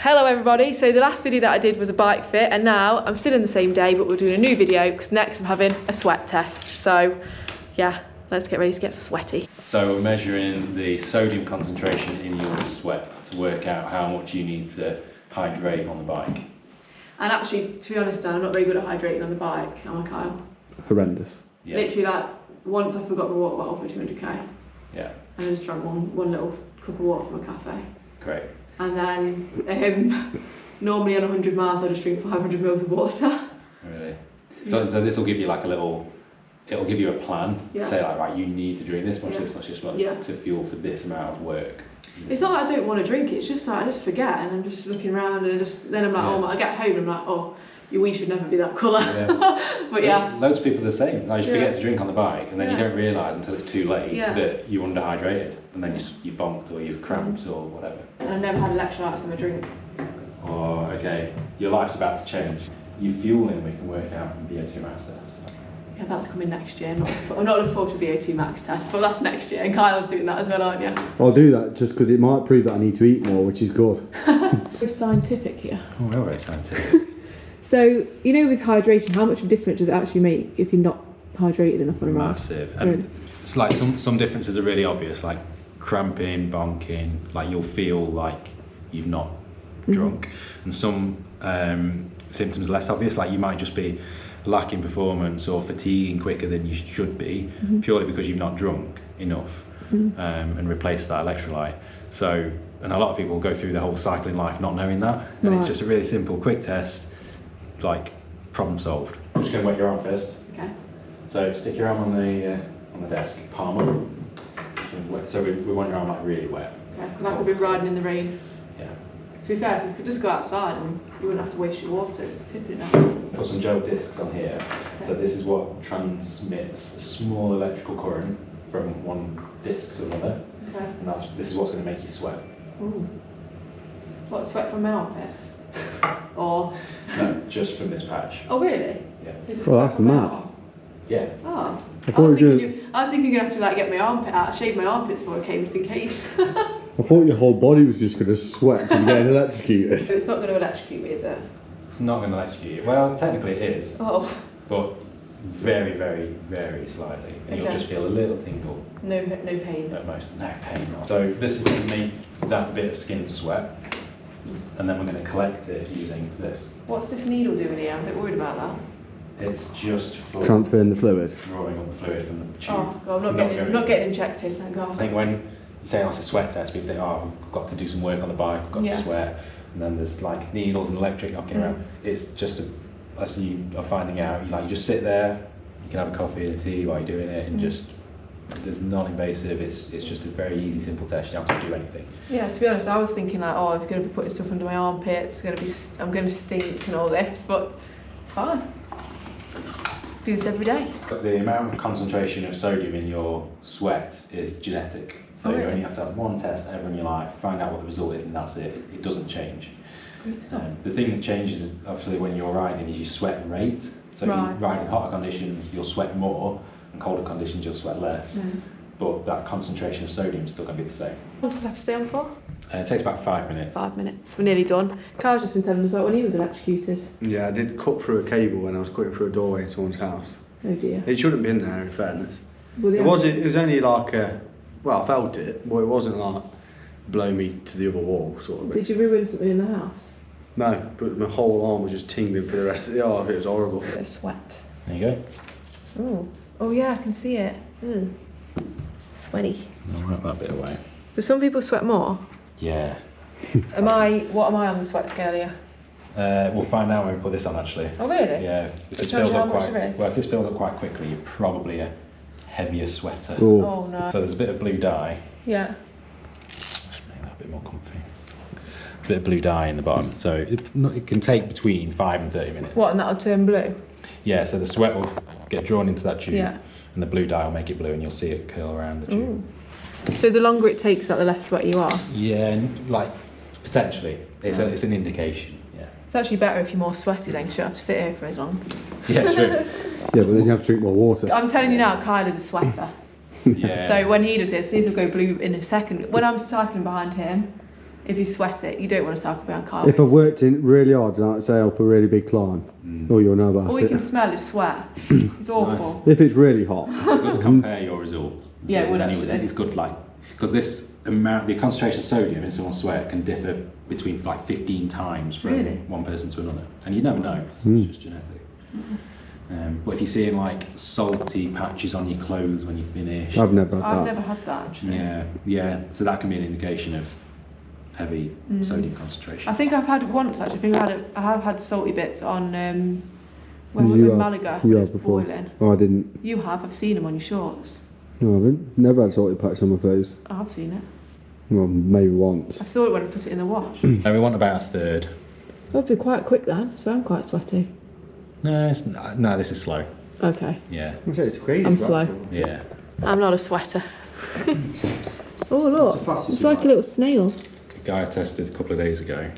Hello everybody, so the last video that I did was a bike fit and now I'm still in the same day but we're doing a new video because next I'm having a sweat test. So yeah, let's get ready to get sweaty. So we're measuring the sodium concentration in your sweat to work out how much you need to hydrate on the bike. And actually, to be honest Dan, I'm not very good at hydrating on the bike, am I, Kyle? Horrendous. Yeah. Literally like, once I forgot my water bottle for 200k. Yeah. And I just drank one little cup of water from a cafe. Great. And then normally on 100 miles I just drink 500 mils of water. Really? So this will give you like a little, it'll give you a plan. Yeah. Say like, right, you need to drink this much, this much, this much Yeah. to fuel for this amount of work. It's not that I don't want to drink it, it's just like I just forget and I'm just looking around and then I'm like, Yeah. oh, I get home and I'm like, oh, your wee should never be that colour. Yeah. But yeah. Loads of people are the same. Like you Yeah. forget to drink on the bike and then you Yeah. don't realise until it's too late Yeah. that you're underhydrated and then you've bonked or you've cramped or whatever. And I've never had electrolytes in my drink. Oh, okay. Your life's about to change. Your fueling we can work out from VO2 max test. Yeah, that's coming next year. I'm not looking forward to VO2 max test, but that's next year. And Kyle's doing that as well, aren't you? I'll do that just because it might prove that I need to eat more, which is good. We're scientific here. Oh, we're very scientific. So, you know, with hydration, how much of a difference does it actually make if you're not hydrated enough on a ride? Massive. And it's like some differences are really obvious, like cramping, bonking, like you'll feel like you've not drunk. And some symptoms are less obvious, like you might just be lacking performance or fatiguing quicker than you should be, purely because you've not drunk enough and replaced that electrolyte. So, and a lot of people go through their whole cycling life not knowing that, and it's just a really simple, quick test, like problem solved. I'm just going to wet your arm first. Okay. So stick your arm on the desk, palm up. So we want your arm like really wet. Okay, like we've been riding in the rain. Yeah. To be fair, if you could just go outside and you wouldn't have to waste your water, it's tipping it down. Put some gel discs on here. So this is what transmits a small electrical current from one disc to another. Okay. And this is what's going to make you sweat. Ooh. What, sweat from my armpits? Or? No, just from this patch. Oh really? Yeah. You just Well, sweat that's from my mad. arm? Yeah. Oh. I thought I was thinking you'd have to like get my armpit out, shave my armpits before I came just in case. I thought your whole body was just going to sweat because you're getting electrocuted. It's not going to electrocute me, is it? It's not going to electrocute you. Well, technically it is, Oh. but very, very, very slightly. And you'll Okay. just feel a little tingle. No pain. At most, no pain. So this is going to make that bit of skin sweat, and then we're going to collect it using this. What's this needle doing here? I'm a bit worried about that. It's just for Transferring the fluid. drawing up the fluid from the tube. Oh, God, It's I'm not getting injected, thank God. I think when you say it's a sweat test, people think, oh, we've got to do some work on the bike, we've got Yeah. to sweat, and then there's like needles and electric knocking around. It's just as you are finding out, you just sit there, you can have a coffee and a tea while you're doing it, and just there's non-invasive. It's just a very easy, simple test. You don't have to do anything. Yeah, to be honest, I was thinking like, oh, it's going to be putting stuff under my armpits. I'm going to stink and all this, but fine. Do this every day. But the amount of concentration of sodium in your sweat is genetic. So Oh, you really? only have to have one test ever in your life, find out what the result is, and that's it. It doesn't change. Great stuff. The thing that changes, is, obviously, when you're riding is your sweat rate. So if Right. you ride in hotter conditions, you'll sweat more, and colder conditions, you'll sweat less. But that concentration of sodium is still going to be the same. How long does it have to stay on for? It takes about 5 minutes. 5 minutes. We're nearly done. Carl's just been telling us about when he was electrocuted. Yeah, I did cut through a cable when I was cutting through a doorway in someone's house. Oh dear. It shouldn't have been there, in fairness. Well, It was only like well, I felt it, but it wasn't like blow me to the other wall sort of thing. Did you ruin something in the house? No, but my whole arm was just tingling for the rest of the arm. It was horrible. Bit of sweat. There you go. Oh yeah, I can see it. Sweaty. I'll wipe that bit away. Do some people sweat more? Yeah. What am I on the sweat scale here? We'll find out when we put this on, actually. Oh really? Yeah. If this tells fills you how up much quite there is? well. If this fills up quite quickly, you're probably a heavier sweater. Oh. Oh no. So there's a bit of blue dye. Yeah. Just make that a bit more comfy. A bit of blue dye in the bottom, so it can take between 5 and 30 minutes. What, and that'll turn blue? Yeah, so the sweat will get drawn into that tube, Yeah. and the blue dye will make it blue, and you'll see it curl around the tube. So the longer it takes, like, the less sweaty you are? Yeah, and like potentially, it's an indication. Yeah. It's actually better if you're more sweaty then, 'cause you don't have to sit here for as long. Yeah, true. Yeah, but then you have to drink more water. I'm telling you now, Kyle is a sweater. Yeah. So when he does this, these will go blue in a second. When I'm cycling behind him, if you sweat it, you don't want to cycle behind cars. If I've worked in really hard, like say up a really big climb, you'll know about All it. you can smell is sweat. It's awful. If it's really hot. It's good to compare your results. Yeah, it would then you actually. see it's good, like, because this amount, the concentration of sodium in someone's sweat can differ between like 15 times from Really? one person to another, and you never know. It's just genetic. But if you're seeing like salty patches on your clothes when you finish, I've never had I've that. never had that actually. yeah, so that can be an indication of heavy sodium concentration. I think I've had once actually. I have had salty bits on when we You were in have- Malaga. You when it have was before. boiling. Oh, I didn't. You have. I've seen them on your shorts. No, I haven't. Never had salty patch on my clothes. I've seen it. Well, maybe once. I saw it when I put it in the wash. And we want about a third. That'd be quite quick then, so I'm quite sweaty. No, this is slow. Okay. Yeah, It's crazy. I'm slow. yeah. I'm not a sweater. Oh look, It's the fastest it's you like like. a little snail. The guy I tested a couple of days ago,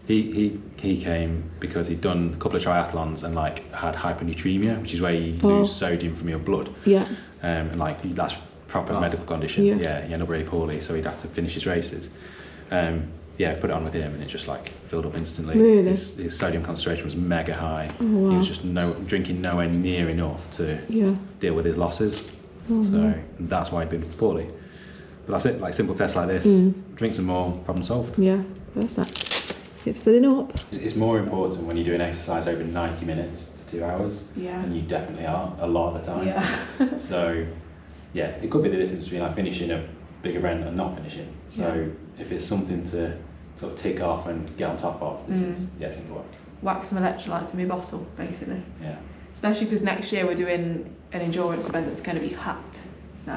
he came because he'd done a couple of triathlons and like had hyponatremia, which is where you lose sodium from your blood. Yeah. And like that's proper medical condition. Yeah. Yeah, he ended up really poorly, so he'd have to finish his races. Yeah, put it on with him, and it just like filled up instantly. Really? His sodium concentration was mega high. Oh, wow. He was just drinking nowhere near enough to Yeah. deal with his losses. Oh, So that's why he'd been poorly. But that's it, like simple tests like this. Drink some more, problem solved. Yeah. Perfect. It's filling up. It's more important when you're doing exercise over 90 minutes to 2 hours. Yeah. And you definitely are a lot of the time. Yeah. So yeah, it could be the difference between like finishing a big event and not finishing. So if it's something to sort of tick off and get on top of, this is it's in work. Whack some electrolytes in my bottle, basically. Yeah. Especially because next year we're doing an endurance event that's going to be packed. So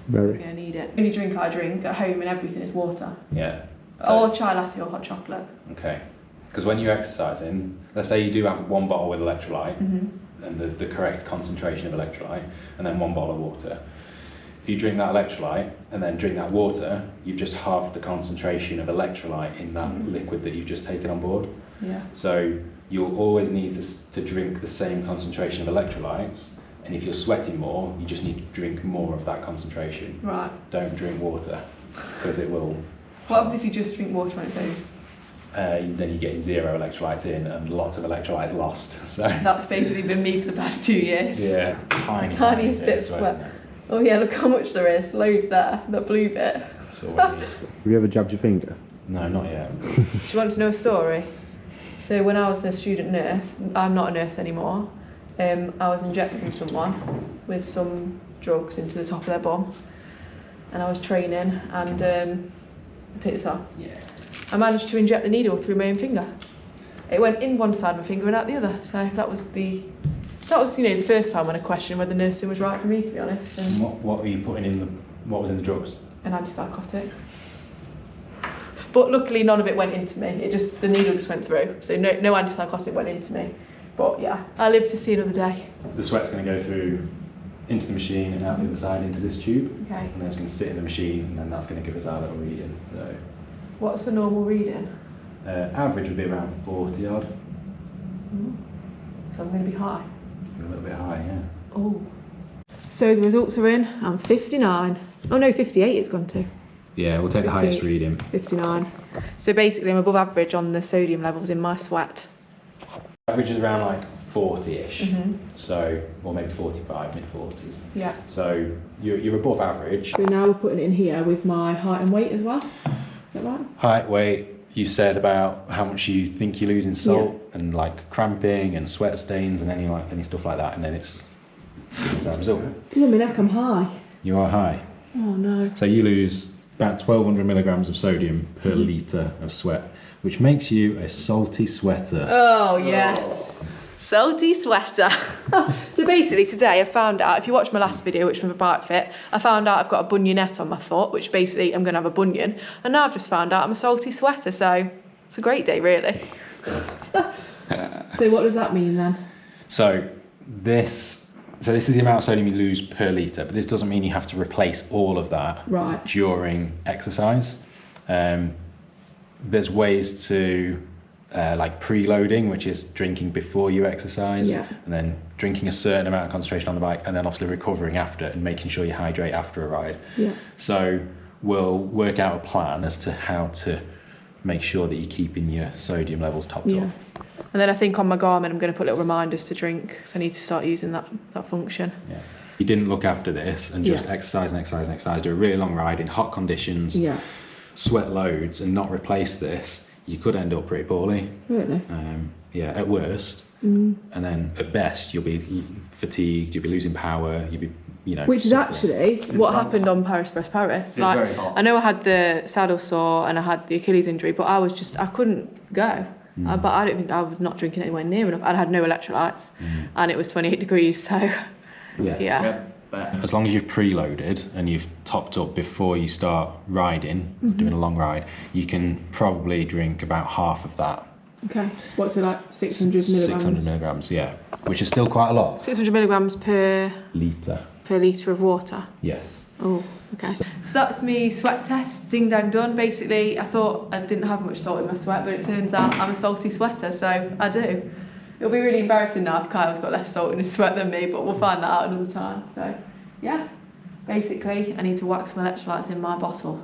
we're Very. going to need it. The only drink I drink at home and everything is water. Yeah. Or chai latte or hot chocolate. Okay. Because when you're exercising, let's say you do have one bottle with electrolyte and the correct concentration of electrolyte, and then one bottle of water. If you drink that electrolyte and then drink that water, you've just halved the concentration of electrolyte in that liquid that you've just taken on board. Yeah. So you'll always need to drink the same concentration of electrolytes, and if you're sweating more, you just need to drink more of that concentration. Right. Don't drink water, because it will. What happens if you just drink water on its own? Then you're getting 0 electrolytes in and lots of electrolytes lost. So That's basically been me for the past 2 years. yeah, tiny, Tiniest bit of sweat. sweat. Oh yeah, look how much there is. Loads there. The blue bit. That's all we need. Have you ever jabbed your finger? No, not yet. Do you want to know a story? So when I was a student nurse, I'm not a nurse anymore, I was injecting someone with some drugs into the top of their bum, and I was training, and take this off. Yeah. I managed to inject the needle through my own finger. It went in one side of my finger and out the other. So that was the first time when I questioned whether nursing was right for me, to be honest. And what were you putting in what was in the drugs? An antipsychotic. But luckily none of it went into me. The needle just went through. So no antipsychotic went into me. But yeah, I live to see another day. The sweat's going to go through into the machine and out the other side into this tube. Okay. And then it's going to sit in the machine, and then that's going to give us our little reading. So What's the normal reading? average would be around 40 odd. So I'm going to be high. A little bit high, yeah. Oh. So the results are in. I'm 59. Oh no, 58 it's gone to. Yeah, we'll take the highest reading. 59. So basically I'm above average on the sodium levels in my sweat. Average is around like 40-ish. So, or maybe 45, mid-40s. Yeah. So you're above average. So now we're putting it in here with my height and weight as well. Is that right? Height, weight, you said about how much you think you lose in salt and like cramping and sweat stains and any stuff like that, and then it's that result. Look at my neck, I'm high. You are high. Oh no. So you lose about 1,200 milligrams of sodium per litre of sweat, which makes you a salty sweater. Oh yes. Salty sweater. So basically today I found out, if you watch my last video, which was a bike fit, I found out I've got a bunionette on my foot, which basically I'm going to have a bunion, and now I've just found out I'm a salty sweater, so it's a great day really. So what does that mean then? So this is the amount of sodium you lose per litre, but this doesn't mean you have to replace all of that Right. during exercise. There's ways to like preloading, which is drinking before you exercise, Yeah. and then drinking a certain amount of concentration on the bike, and then obviously recovering after and making sure you hydrate after a ride. Yeah. So we'll work out a plan as to how to make sure that you're keeping your sodium levels topped up. And then I think on my Garmin I'm going to put little reminders to drink, because I need to start using that function. Yeah. You didn't look after this and just exercise, do a really long ride in hot conditions, sweat loads, and not replace this, you could end up pretty poorly. Really? At worst. And then at best, you'll be fatigued, you'll be losing power, you'll be, Which is actually what happened on Paris. Like, very hot. I know I had the saddle sore and I had the Achilles injury, but I couldn't go. But I don't think I was not drinking anywhere near enough. I had no electrolytes, and it was 28 degrees, so yeah. As long as you've preloaded and you've topped up before you start riding, doing a long ride, you can probably drink about half of that. Okay. What's it like? 600 milligrams? 600 milligrams, yeah. Which is still quite a lot. 600 milligrams per litre. Per litre of water? Yes. Oh, okay. So that's me sweat test, ding dang done. Basically, I thought I didn't have much salt in my sweat, but it turns out I'm a salty sweater, so I do. It'll be really embarrassing now if Kyle's got less salt in his sweat than me, but we'll find that out another time. So, yeah. Basically, I need to wax my electrolytes in my bottle.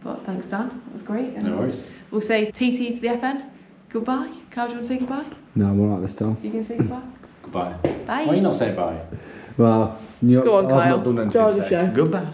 But thanks, Dan. That was great. And no worries. We'll say TT to the FN. Goodbye. Kyle, do you want to say goodbye? No, I'm alright this time. You can say goodbye. Goodbye. Bye. Why you not say bye? Well, Go on, I've Kyle. not done anything Start to the say. show. Goodbye.